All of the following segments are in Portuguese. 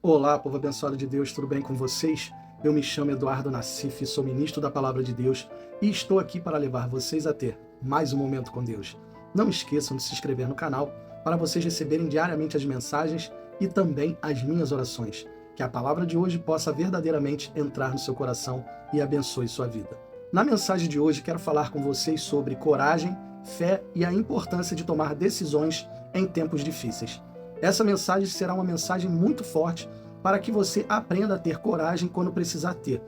Olá, povo abençoado de Deus, tudo bem com vocês? Eu me chamo Eduardo Nassif, sou ministro da Palavra de Deus e estou aqui para levar vocês a ter mais um momento com Deus. Não esqueçam de se inscrever no canal para vocês receberem diariamente as mensagens e também as minhas orações. Que a palavra de hoje possa verdadeiramente entrar no seu coração e abençoe sua vida. Na mensagem de hoje quero falar com vocês sobre coragem, fé e a importância de tomar decisões em tempos difíceis. Essa mensagem será uma mensagem muito forte para que você aprenda a ter coragem quando precisar ter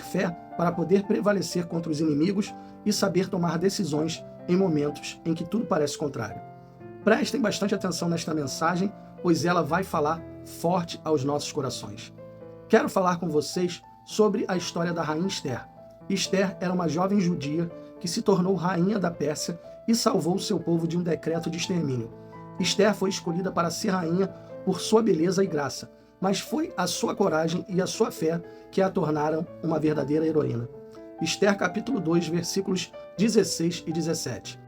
fé para poder prevalecer contra os inimigos e saber tomar decisões em momentos em que tudo parece contrário. Prestem bastante atenção nesta mensagem, pois ela vai falar forte aos nossos corações. Quero falar com vocês sobre a história da rainha Esther. Esther era uma jovem judia que se tornou rainha da Pérsia e salvou o seu povo de um decreto de extermínio. Esther foi escolhida para ser rainha por sua beleza e graça, mas foi a sua coragem e a sua fé que a tornaram uma verdadeira heroína. Esther capítulo 2, versículos 16 e 17.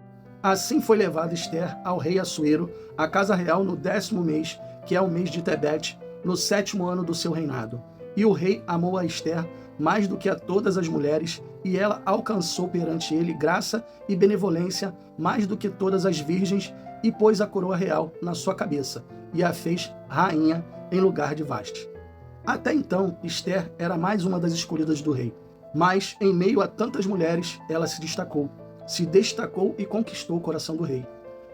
Assim foi levada Esther ao rei Assuero, à casa real no 10º mês, que é o mês de Tebete, no 7º ano do seu reinado. E o rei amou a Esther mais do que a todas as mulheres, e ela alcançou perante ele graça e benevolência mais do que todas as virgens, e pôs a coroa real na sua cabeça, e a fez rainha em lugar de Vaste. Até então, Esther era mais uma das escolhidas do rei, mas em meio a tantas mulheres, ela se destacou e conquistou o coração do rei.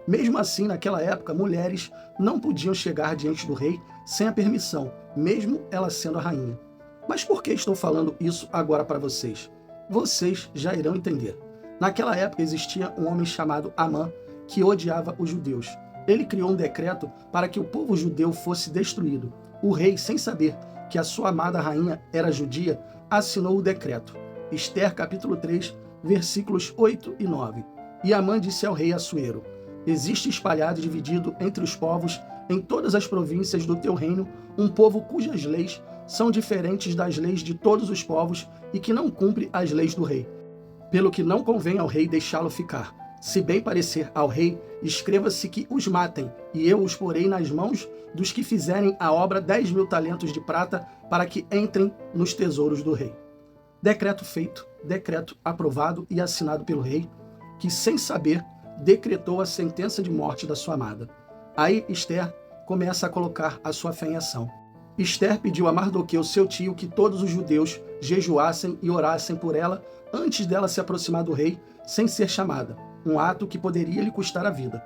Mesmo assim, naquela época, mulheres não podiam chegar diante do rei sem a permissão, mesmo ela sendo a rainha. Mas por que estou falando isso agora para vocês? Vocês já irão entender. Naquela época existia um homem chamado Amã, que odiava os judeus. Ele criou um decreto para que o povo judeu fosse destruído. O rei, sem saber que a sua amada rainha era judia, assinou o decreto. Esther capítulo 3, versículos 8 e 9. E Amã disse ao rei Assuero: existe espalhado e dividido entre os povos, em todas as províncias do teu reino, um povo cujas leis são diferentes das leis de todos os povos e que não cumpre as leis do rei. Pelo que não convém ao rei deixá-lo ficar. Se bem parecer ao rei, escreva-se que os matem, e eu os porei nas mãos dos que fizerem a obra 10.000 talentos de prata, para que entrem nos tesouros do rei. Decreto feito, decreto aprovado e assinado pelo rei, que sem saber decretou a sentença de morte da sua amada. Aí Esther começa a colocar a sua fé em ação. Esther pediu a Mardoqueu, seu tio, que todos os judeus jejuassem e orassem por ela antes dela se aproximar do rei, sem ser chamada. Um ato que poderia lhe custar a vida.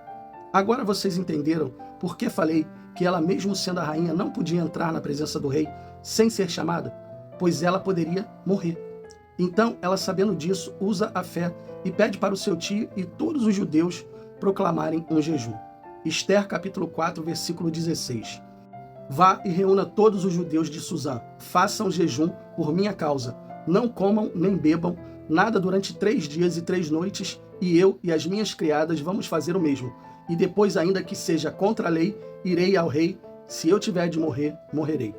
Agora vocês entenderam por que falei que ela, mesmo sendo a rainha, não podia entrar na presença do rei sem ser chamada? Pois ela poderia morrer. Então, ela, sabendo disso, usa a fé e pede para o seu tio e todos os judeus proclamarem um jejum. Esther capítulo 4, versículo 16. Vá e reúna todos os judeus de Suzã. Façam jejum por minha causa. Não comam nem bebam nada durante 3 dias e 3 noites, e eu e as minhas criadas vamos fazer o mesmo. E depois, ainda que seja contra a lei, irei ao rei. Se eu tiver de morrer, morrerei.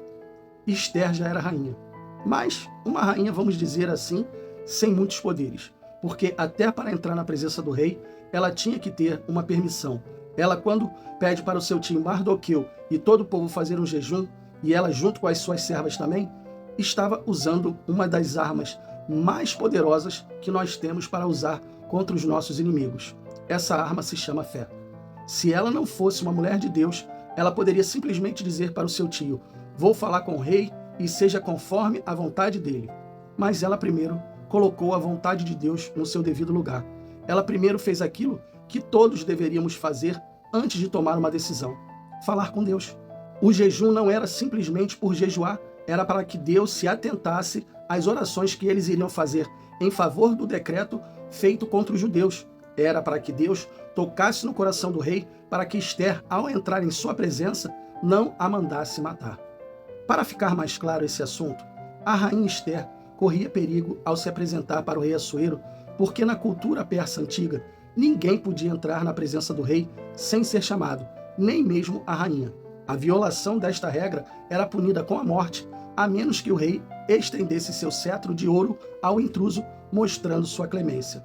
Esther já era rainha. Mas uma rainha, vamos dizer assim, sem muitos poderes. Porque até para entrar na presença do rei, ela tinha que ter uma permissão. Ela, quando pede para o seu tio Mardoqueu e todo o povo fazer um jejum, e ela junto com as suas servas também, estava usando uma das armas mais poderosas que nós temos para usar contra os nossos inimigos. Essa arma se chama fé. Se ela não fosse uma mulher de Deus, ela poderia simplesmente dizer para o seu tio: vou falar com o rei e seja conforme a vontade dele. Mas ela primeiro colocou a vontade de Deus no seu devido lugar. Ela primeiro fez aquilo que todos deveríamos fazer antes de tomar uma decisão: falar com Deus. O jejum não era simplesmente por jejuar, era para que Deus se atentasse às orações que eles iriam fazer em favor do decreto feito contra os judeus. Era para que Deus tocasse no coração do rei, para que Esther, ao entrar em sua presença, não a mandasse matar. Para ficar mais claro esse assunto, a rainha Esther corria perigo ao se apresentar para o rei Assuero, porque na cultura persa antiga, ninguém podia entrar na presença do rei sem ser chamado, nem mesmo a rainha. A violação desta regra era punida com a morte, a menos que o rei estendesse seu cetro de ouro ao intruso, mostrando sua clemência.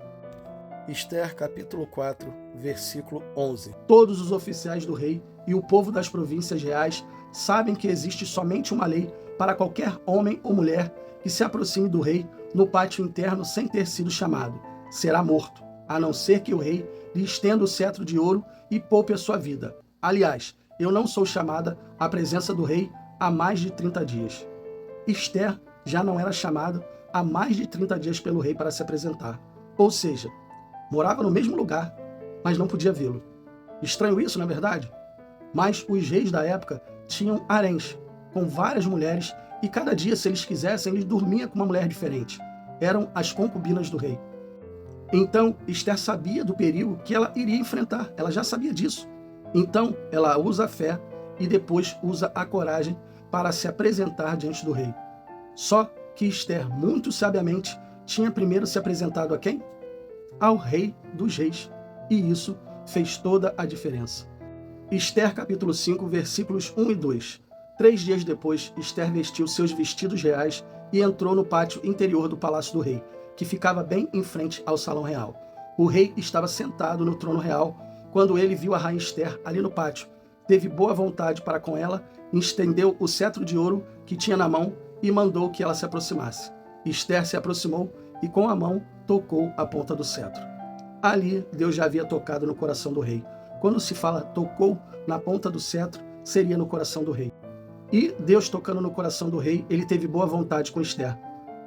Esther capítulo 4, versículo 11. Todos os oficiais do rei e o povo das províncias reais sabem que existe somente uma lei para qualquer homem ou mulher que se aproxime do rei no pátio interno sem ter sido chamado. Será morto, a não ser que o rei lhe estenda o cetro de ouro e poupe a sua vida. Aliás, eu não sou chamada à presença do rei há mais de 30 dias. Esther já não era chamada há mais de 30 dias pelo rei para se apresentar. Ou seja, morava no mesmo lugar, mas não podia vê-lo. Estranho isso, não é verdade? Mas os reis da época tinham haréns, com várias mulheres, e cada dia, se eles quisessem, eles dormiam com uma mulher diferente. Eram as concubinas do rei. Então, Esther sabia do perigo que ela iria enfrentar, ela já sabia disso. Então, ela usa a fé e depois usa a coragem para se apresentar diante do rei. Só que Esther, muito sabiamente, tinha primeiro se apresentado a quem? Ao rei dos reis. E isso fez toda a diferença. Esther capítulo 5, versículos 1 e 2. 3 dias depois, Esther vestiu seus vestidos reais e entrou no pátio interior do palácio do rei, que ficava bem em frente ao salão real. O rei estava sentado no trono real quando ele viu a rainha Esther ali no pátio. Teve boa vontade para com ela, estendeu o cetro de ouro que tinha na mão e mandou que ela se aproximasse. Esther se aproximou e com a mão tocou a ponta do cetro. Ali, Deus já havia tocado no coração do rei. Quando se fala tocou na ponta do cetro, seria no coração do rei. E Deus tocando no coração do rei, ele teve boa vontade com Esther.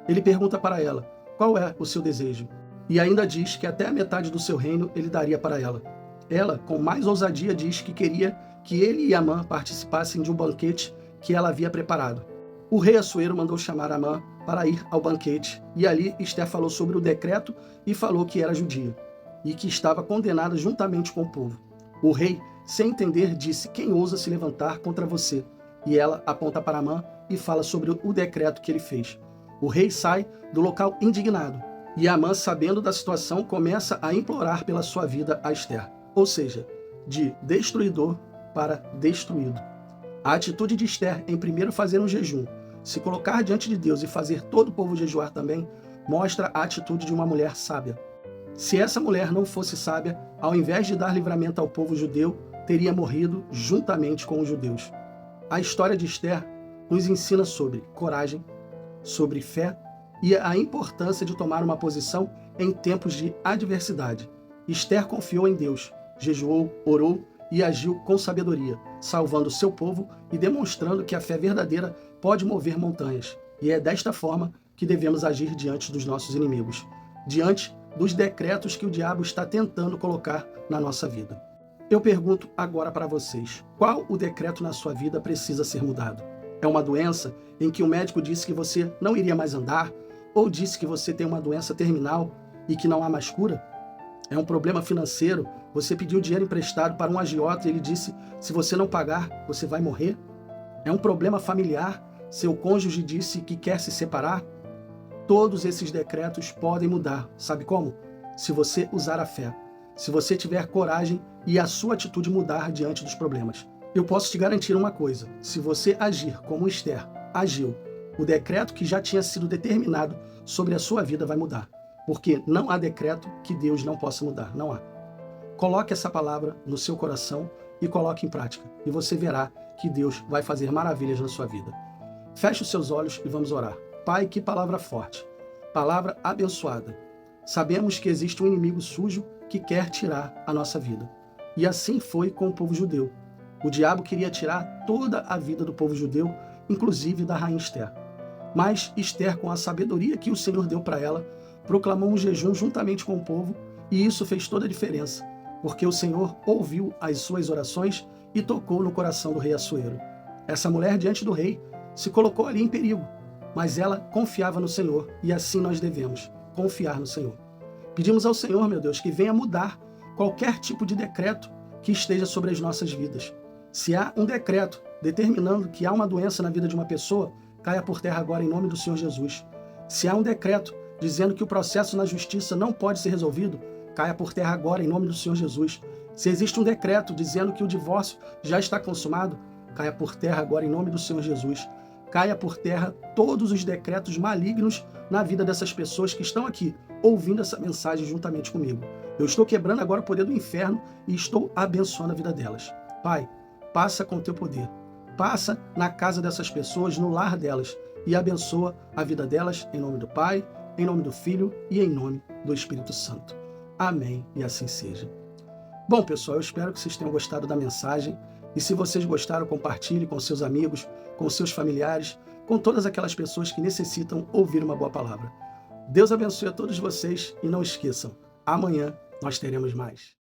Ele pergunta para ela, qual é o seu desejo? E ainda diz que até a metade do seu reino ele daria para ela. Ela, com mais ousadia, diz que queria que ele e Amã participassem de um banquete que ela havia preparado. O rei Assuero mandou chamar Amã para ir ao banquete, e ali Esther falou sobre o decreto e falou que era judia, e que estava condenada juntamente com o povo. O rei, sem entender, disse, quem ousa se levantar contra você? E ela aponta para Amã e fala sobre o decreto que ele fez. O rei sai do local indignado, e Amã, sabendo da situação, começa a implorar pela sua vida a Esther. Ou seja, de destruidor para destruído. A atitude de Esther em primeiro fazer um jejum, se colocar diante de Deus e fazer todo o povo jejuar também, mostra a atitude de uma mulher sábia. Se essa mulher não fosse sábia, ao invés de dar livramento ao povo judeu, teria morrido juntamente com os judeus. A história de Esther nos ensina sobre coragem, sobre fé e a importância de tomar uma posição em tempos de adversidade. Esther confiou em Deus, jejuou, orou e agiu com sabedoria, salvando seu povo e demonstrando que a fé verdadeira pode mover montanhas. E é desta forma que devemos agir diante dos nossos inimigos, diante dos decretos que o diabo está tentando colocar na nossa vida. Eu pergunto agora para vocês, qual o decreto na sua vida precisa ser mudado? É uma doença em que o médico disse que você não iria mais andar, ou disse que você tem uma doença terminal e que não há mais cura? É um problema financeiro, você pediu dinheiro emprestado para um agiota e ele disse, se você não pagar, você vai morrer? É um problema familiar, seu cônjuge disse que quer se separar? Todos esses decretos podem mudar, sabe como? Se você usar a fé, se você tiver coragem e a sua atitude mudar diante dos problemas. Eu posso te garantir uma coisa, se você agir como Esther agiu, o decreto que já tinha sido determinado sobre a sua vida vai mudar. Porque não há decreto que Deus não possa mudar, não há. Coloque essa palavra no seu coração e coloque em prática. E você verá que Deus vai fazer maravilhas na sua vida. Feche os seus olhos e vamos orar. Pai, que palavra forte, palavra abençoada. Sabemos que existe um inimigo sujo que quer tirar a nossa vida. E assim foi com o povo judeu. O diabo queria tirar toda a vida do povo judeu, inclusive da rainha Esther. Mas Esther, com a sabedoria que o Senhor deu para ela, proclamou um jejum juntamente com o povo, e isso fez toda a diferença, porque o Senhor ouviu as suas orações e tocou no coração do rei Assuero. Essa mulher, diante do rei, se colocou ali em perigo, mas ela confiava no Senhor, e assim nós devemos confiar no Senhor. Pedimos ao Senhor, meu Deus, que venha mudar qualquer tipo de decreto que esteja sobre as nossas vidas. Se há um decreto determinando que há uma doença na vida de uma pessoa, caia por terra agora em nome do Senhor Jesus. Se há um decreto dizendo que o processo na justiça não pode ser resolvido, caia por terra agora em nome do Senhor Jesus. Se existe um decreto dizendo que o divórcio já está consumado, caia por terra agora em nome do Senhor Jesus. Caia por terra todos os decretos malignos na vida dessas pessoas que estão aqui, ouvindo essa mensagem juntamente comigo. Eu estou quebrando agora o poder do inferno e estou abençoando a vida delas. Pai, passa com o teu poder. Passa na casa dessas pessoas, no lar delas, e abençoa a vida delas em nome do Pai, em nome do Filho e em nome do Espírito Santo. Amém e assim seja. Bom, pessoal, eu espero que vocês tenham gostado da mensagem. E se vocês gostaram, compartilhe com seus amigos, com seus familiares, com todas aquelas pessoas que necessitam ouvir uma boa palavra. Deus abençoe a todos vocês e não esqueçam, amanhã nós teremos mais.